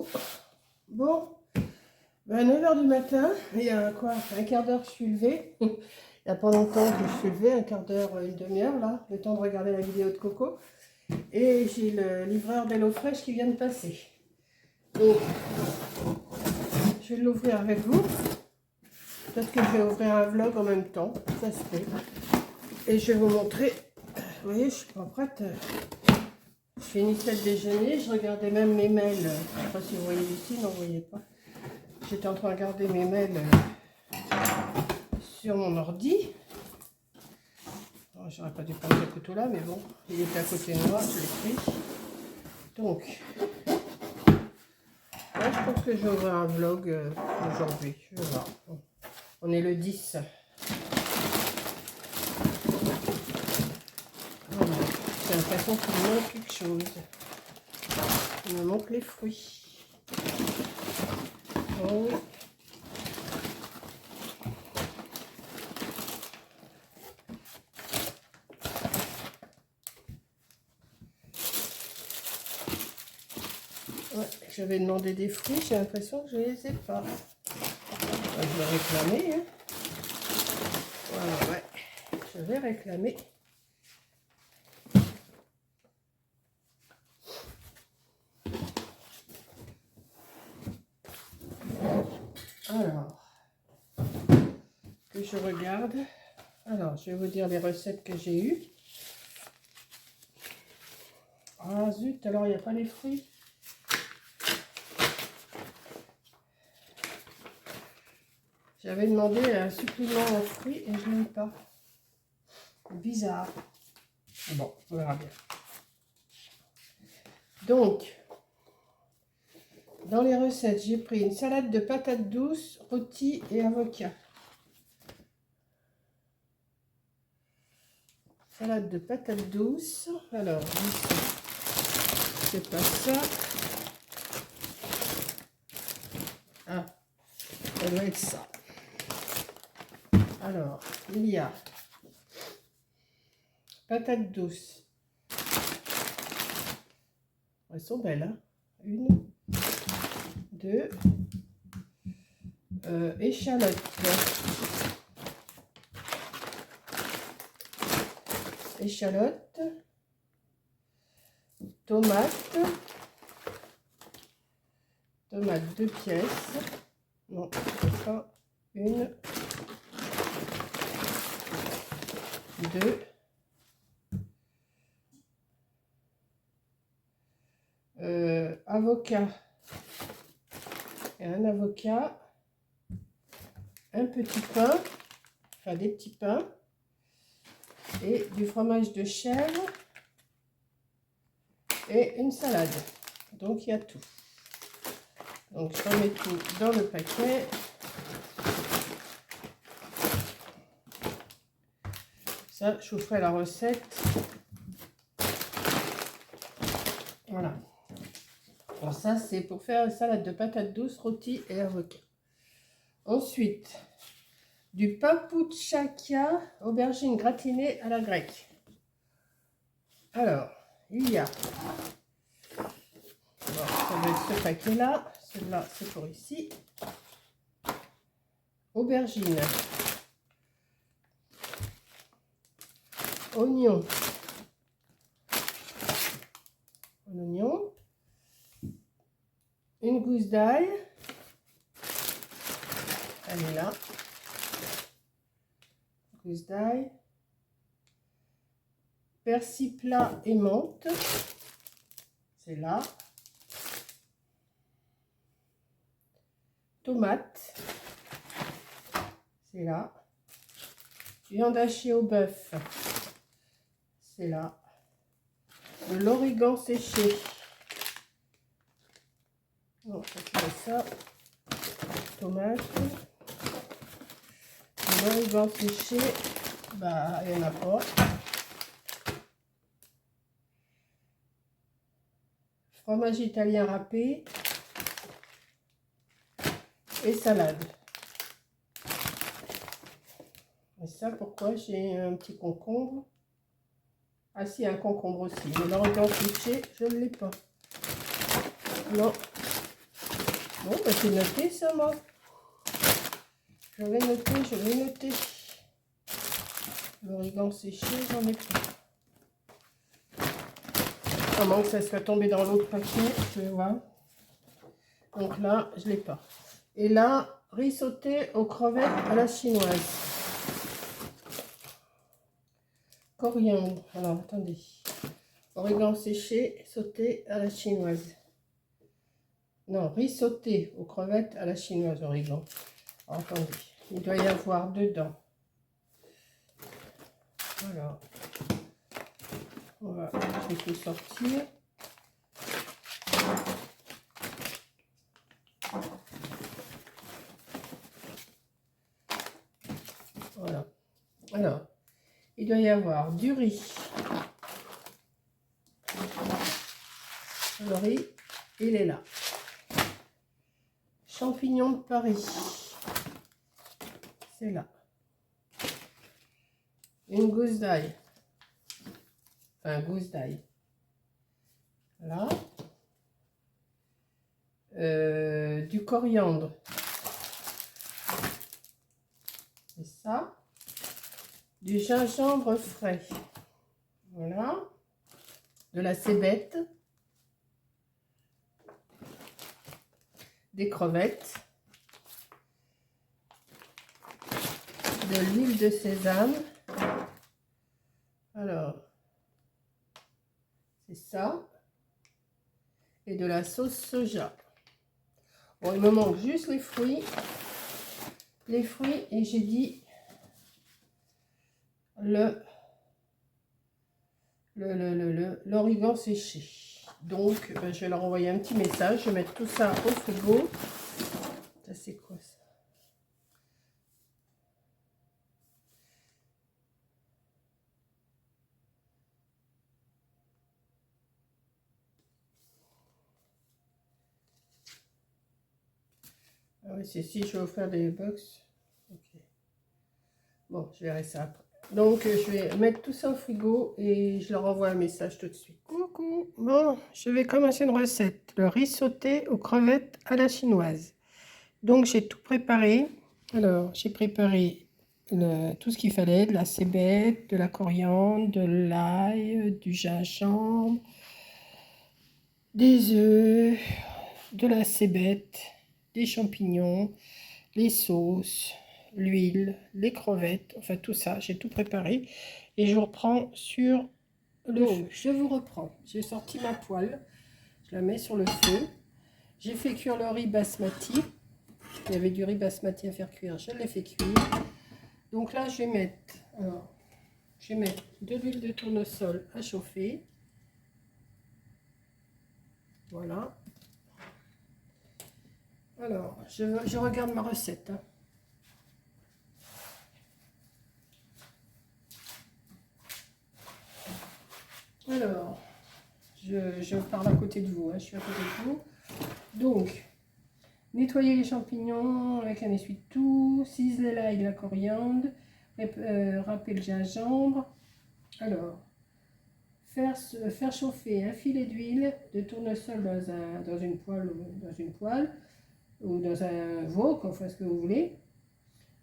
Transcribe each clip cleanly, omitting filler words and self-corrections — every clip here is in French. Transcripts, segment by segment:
coucou. Bon, 9 h du matin, il y a quoi, un quart d'heure que je suis levée. Il n'y a pas longtemps que je suis levée, un quart d'heure, une demi-heure là, le temps de regarder la vidéo de Coco. Et j'ai le livreur d'HelloFresh qui vient de passer. Donc, je vais l'ouvrir avec vous. Peut-être que je vais ouvrir un vlog en même temps, ça se fait. Et je vais vous montrer, vous voyez, je suis pas prête. Je finissais le déjeuner, je regardais même mes mails. Je ne sais pas si vous voyez ici, non, vous ne voyez pas. J'étais en train de regarder mes mails sur mon ordi. J'aurais pas dû prendre ce couteau là, mais bon, il était à côté de moi, je l'ai pris. Donc, là, je pense que je vais ouvrir un vlog aujourd'hui. Je vais voir. On est le 10. Voilà. J'ai l'impression qu'il me manque quelque chose. Il me manque les fruits. Oh oui. Ouais, j'avais demandé des fruits, j'ai l'impression que je ne les ai pas. Je vais réclamer. Hein. Voilà, ouais. Je vais réclamer. Alors, que je regarde. Alors, je vais vous dire les recettes que j'ai eues. Ah zut, alors il n'y a pas les fruits. J'avais demandé un supplément en fruits et je n'ai pas. Bizarre. Bon, on verra bien. Donc, dans les recettes, j'ai pris une salade de patates douces, rôti et avocat. Salade de patates douces. Alors, c'est pas ça. Ah, ça doit être ça. Alors, il y a patates douces. Elles sont belles, hein. Une, deux, échalotes. Échalotes, tomates, tomates 2 pièces, non, c'est pas une, deux, avocat, et un avocat, un petit pain, enfin des petits pains, et du fromage de chèvre, et une salade. Donc il y a tout. Donc je remets tout dans le paquet. Ça, je vous ferai la recette. Voilà. Alors ça, c'est pour faire une salade de patates douces, rôti et avocat. Ensuite, du papouchaka, aubergine gratinée à la grecque. Alors, il y a... Bon, ça va être ce paquet-là. Celui-là, c'est pour ici. Aubergine. Oignon. Un oignon. Une gousse d'ail. Elle est là. Gousse d'ail. Persil plat et menthe. C'est là. Tomate. C'est là. Viande hachée au bœuf. C'est là. De l'origan séché. Non, c'est ça. Tomate. De l'origan séché. Bah, il n'y en a pas. Fromage italien râpé. Et salade. Et ça, pourquoi j'ai un petit concombre? Ah si, un concombre aussi. Mais l'origan séché, je ne l'ai pas. Non. Bon, bah c'est noté ça, moi. Je vais noter. L'origan séché, j'en ai plus. À moins que ça soit tombé dans l'autre paquet, je vais voir. Donc là, je ne l'ai pas. Et là, riz sauté aux crevettes à la chinoise. Coriandre. Alors, attendez. Origan séché, sauté à la chinoise. Non, riz sauté aux crevettes à la chinoise, origan. Alors, attendez. Il doit y avoir dedans. Voilà. Voilà, je vais tout sortir. Voilà. Alors, il doit y avoir du riz. Le riz, il est là. Champignons de Paris. C'est là. Une gousse d'ail. Enfin, gousse d'ail. Là. Du coriandre. C'est ça. Du gingembre frais. Voilà. De la cébette. Des crevettes. De l'huile de sésame. Alors, c'est ça. Et de la sauce soja. Bon, il me manque juste les fruits. Les fruits, et j'ai dit l'origan séché. Donc, ben, je vais leur envoyer un petit message. Je vais mettre tout ça au frigo. Ça, c'est quoi ça? Ah oui, c'est si je vais faire des box. Ok. Bon, je verrai ça après. Donc, je vais mettre tout ça au frigo et je leur envoie un message tout de suite. Coucou. Bon, je vais commencer une recette. Le riz sauté aux crevettes à la chinoise. Donc, j'ai tout préparé. Alors, j'ai préparé tout ce qu'il fallait. De la cébette, de la coriandre, de l'ail, du gingembre, des œufs, de la cébette, des champignons, les sauces, l'huile, les crevettes, enfin tout ça, j'ai tout préparé et je reprends sur le feu. Je vous reprends, j'ai sorti ma poêle, je la mets sur le feu, j'ai fait cuire le riz basmati, il y avait du riz basmati à faire cuire, je l'ai fait cuire. Donc là je vais mettre, de l'huile de tournesol à chauffer, voilà. Alors, je regarde ma recette. Hein. Alors, je parle à côté de vous, hein, je suis à côté de vous. Donc, nettoyer les champignons avec un essuie-tout, ciseler l'ail et la coriandre, râper le gingembre. Alors, faire chauffer un filet d'huile de tournesol dans une poêle ou dans un wok, enfin ce que vous voulez.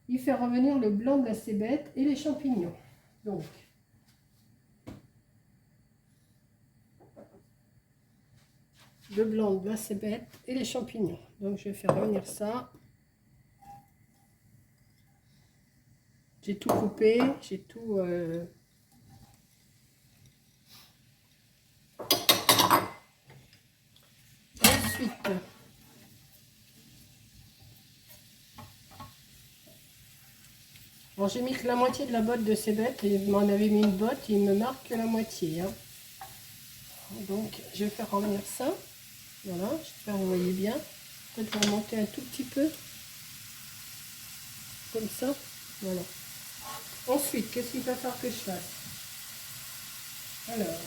Y faire revenir le blanc de la cébette et les champignons. Donc, le blanc de la cébette et les champignons. Donc, je vais faire revenir ça. J'ai tout coupé, j'ai tout... Ensuite, bon, j'ai mis que la moitié de la botte de cébette et il m'en avait mis une botte, il me marque que la moitié. Hein. Donc, je vais faire revenir ça. Voilà, j'espère que vous voyez bien. Peut-être je vais remonter un tout petit peu. Comme ça. Voilà. Ensuite, qu'est-ce qu'il va falloir que je fasse? Alors,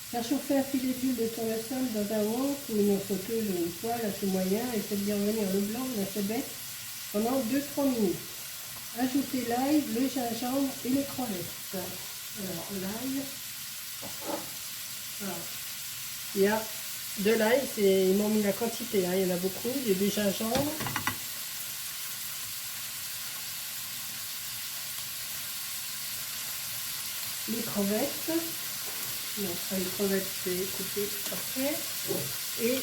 faire chauffer un filet d'huile de tournesol dans un wok ou une sauteuse ou une poêle assez moyen et faites bien revenir le blanc de la cébette pendant 2-3 minutes. Ajoutez l'ail, le gingembre et les crevettes. Alors, l'ail. Voilà. Il y a de l'ail, ils m'ont mis la quantité, hein, il y en a beaucoup, il y a du gingembre. Les crevettes. Non, ça, les crevettes, je vais couper après. Et,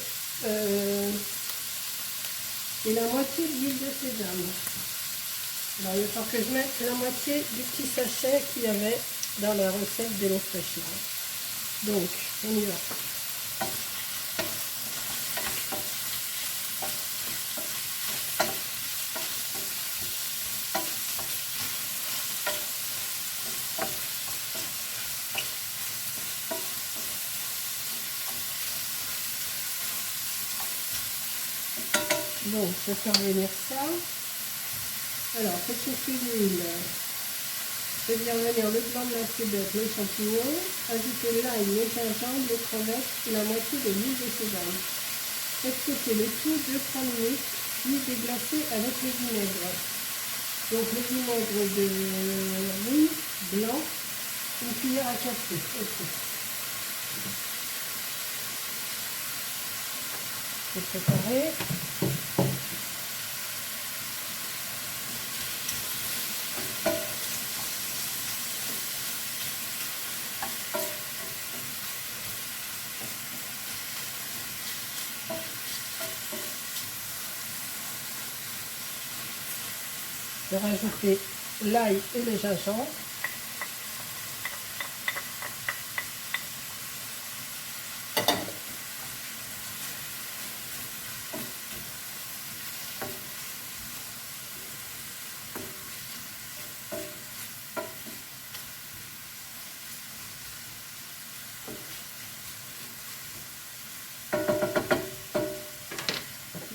et la moitié d'huile de sésame. Alors, il va falloir que je mette la moitié du petit sachet qu'il y avait dans la recette de l'eau fraîche. Donc, on y va. Donc, je vais faire venir ça. Alors, faites chauffer l'huile. Faites bien venir le blanc de la cubette, les champignons. Ajoutez l'ail, le gingembre, les crevettes et la moitié de l'huile de sésame. Faites sauter le tout 2-3 minutes, puis déglacez avec le vinaigre. Donc, le vinaigre de riz blanc, une cuillère à café. Okay. C'est préparé. Je vais rajouter l'ail et le gingembre.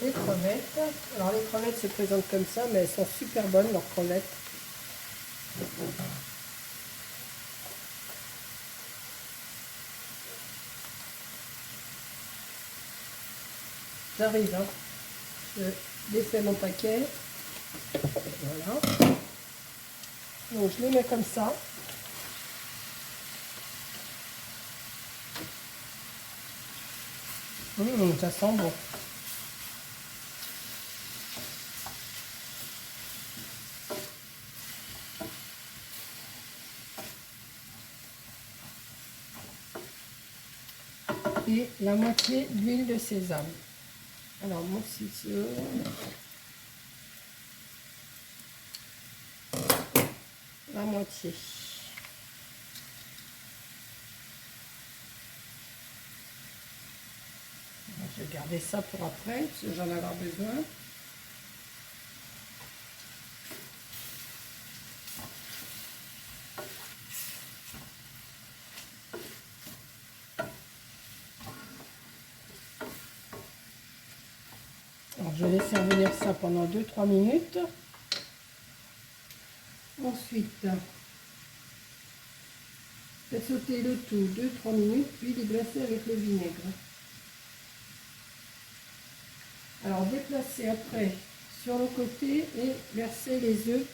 Les crevettes. Alors les crevettes se présentent comme ça, mais elles sont super bonnes, leurs crevettes. J'arrive, hein. Je défais mon paquet. Voilà. Donc je les mets comme ça. Ça sent bon. Et la moitié d'huile de sésame. Alors mon ciseau. La moitié. Je vais garder ça pour après, parce que j'en ai avoir besoin. Alors, je vais laisser revenir ça pendant 2-3 minutes. Ensuite, faites sauter le tout 2-3 minutes, puis déglacer avec le vinaigre. Alors, déplacez après sur le côté et versez les œufs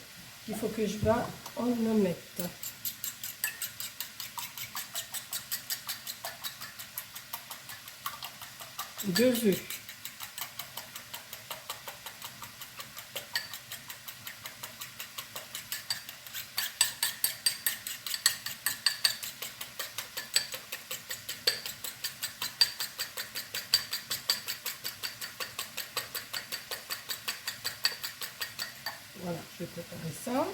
qu'il faut que je bats en omelette. Deux œufs. Voilà, je vais préparer ça.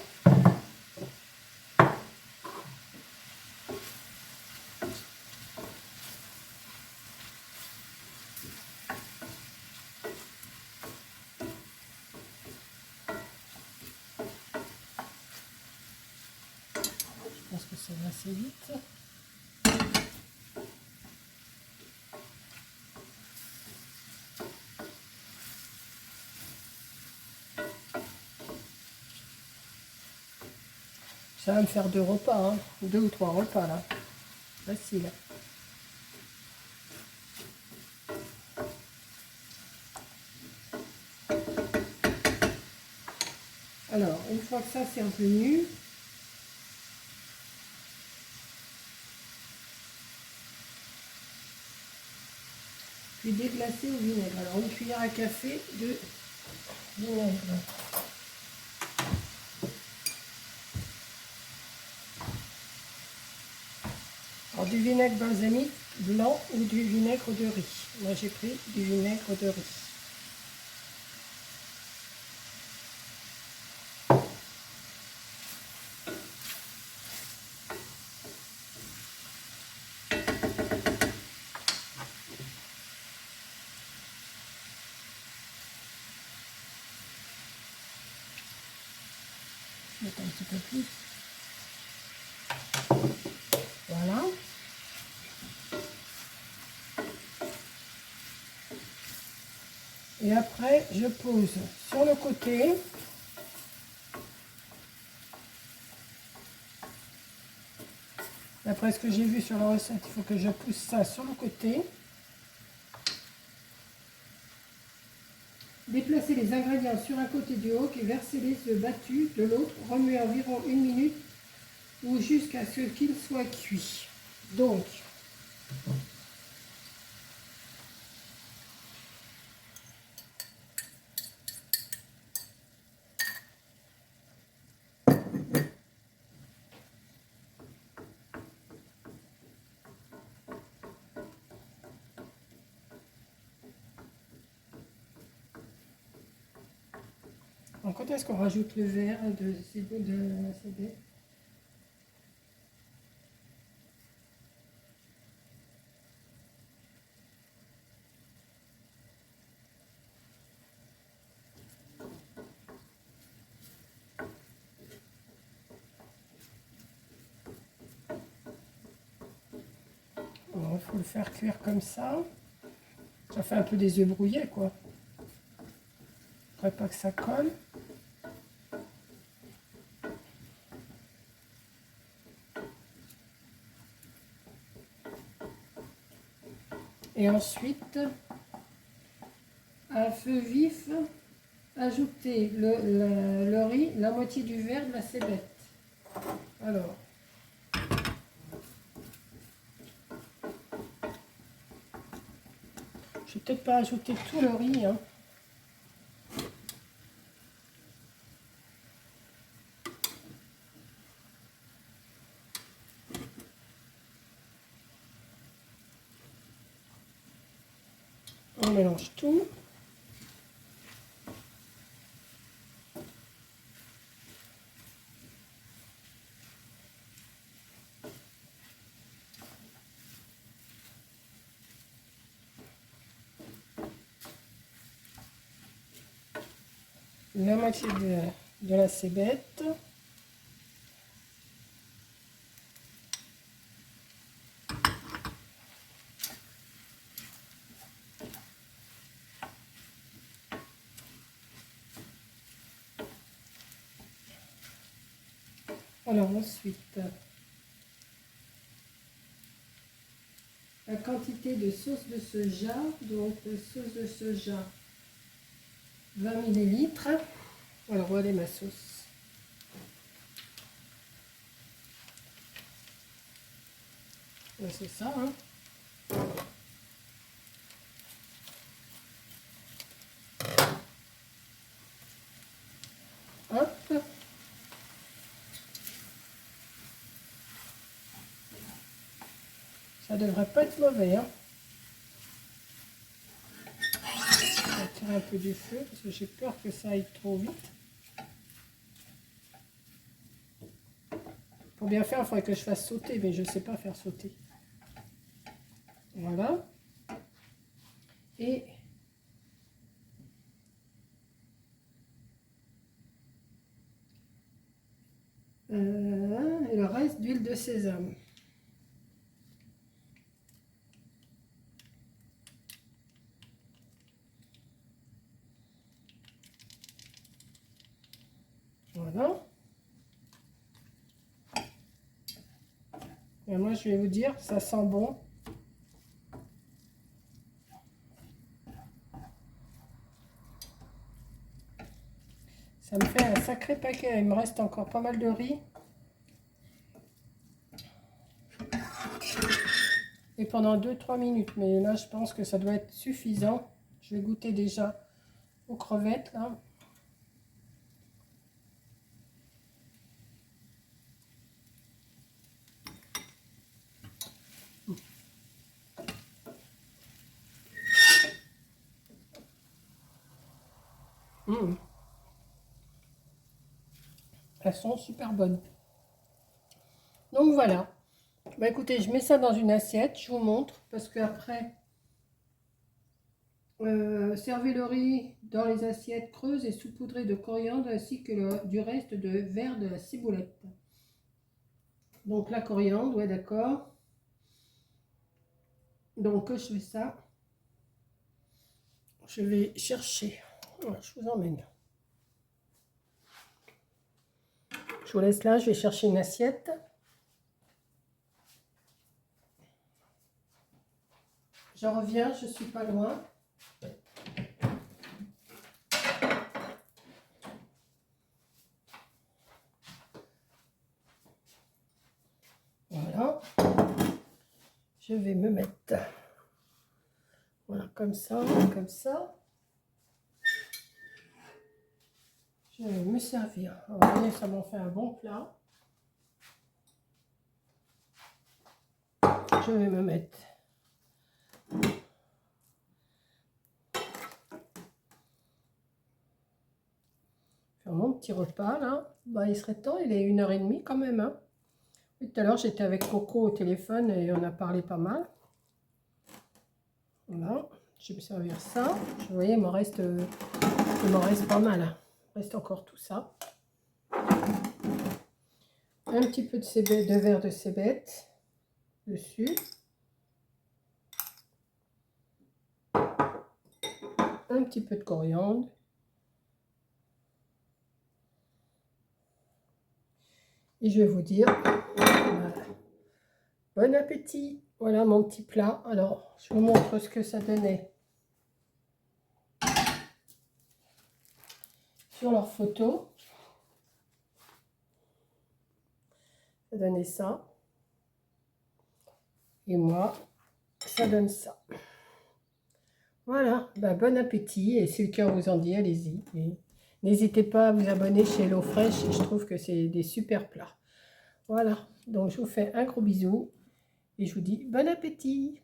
Je pense que ça va assez vite. Ça va me faire 2 repas, hein. 2 ou 3 repas là. Facile. Alors, une fois que ça c'est revenu, Je vais déglacer au vinaigre. Alors, une cuillère à café de vinaigre. Alors, du vinaigre balsamique blanc ou du vinaigre de riz. Moi, j'ai pris du vinaigre de riz. Je vais mettre un petit peu plus. Voilà. Et après, je pose sur le côté. D'après ce que j'ai vu sur la recette, il faut que je pousse ça sur le côté. Déplacez les ingrédients sur un côté du wok et versez les œufs battus de l'autre. Remuez environ 1 minute ou jusqu'à ce qu'ils soient cuits. Donc, quand est-ce qu'on rajoute le verre de la cébette? Il faut le faire cuire comme ça. Ça fait un peu des œufs brouillés, quoi. Faudrait pas que ça colle. Et ensuite, à feu vif, ajoutez le riz, la moitié du verre de la cébette. Alors, je vais peut-être pas ajouter tout le riz, hein. On mélange tout. La moitié de la cébette. Alors ensuite, la quantité de sauce de soja, donc sauce de soja 20 ml. Alors voilà ma sauce. C'est ça, hein. Hop. Ça devrait pas être mauvais, hein. Je vais tirer un peu du feu parce que j'ai peur que ça aille trop vite. Pour bien faire, il faudrait que je fasse sauter, mais je ne sais pas faire sauter. Voilà. Et le reste d'huile de sésame. Voilà. Et moi, je vais vous dire, ça sent bon. Ça me fait un sacré paquet. Il me reste encore pas mal de riz. Et pendant 2-3 minutes, mais là je pense que ça doit être suffisant. Je vais goûter déjà aux crevettes là. Mmh. Elles sont super bonnes. Donc voilà. Bah écoutez, je mets ça dans une assiette, je vous montre, parce que après, servez le riz dans les assiettes creuses et saupoudrées de coriandre ainsi que du reste de verre de la ciboulette. Donc la coriandre, ouais d'accord. Donc je fais ça. Je vais chercher. Voilà, je vous emmène. Je vous laisse là, je vais chercher une assiette. Je reviens, je suis pas loin. Voilà. Je vais me mettre, voilà, comme ça, comme ça. Je vais me servir. Alors, vous voyez, ça m'en fait un bon plat. Je vais me mettre faire mon petit repas là. Bah, il serait temps, il est 1h30 quand même. Hein. Et tout à l'heure, j'étais avec Coco au téléphone et on a parlé pas mal. Voilà, je vais me servir ça. Vous voyez, il m'en reste pas mal. Hein. Il reste encore tout ça. Un petit peu de verre de cébette dessus. Un petit peu de coriandre. Et je vais vous dire, voilà. Bon appétit. Voilà mon petit plat. Alors, je vous montre ce que ça donnait sur leur photo. Ça donnait ça. Et moi, ça donne ça. Voilà, ben, bon appétit. Et si le cœur vous en dit, allez-y. N'hésitez pas à vous abonner chez Hello Fresh. Je trouve que c'est des super plats. Voilà, donc je vous fais un gros bisou. Et je vous dis bon appétit!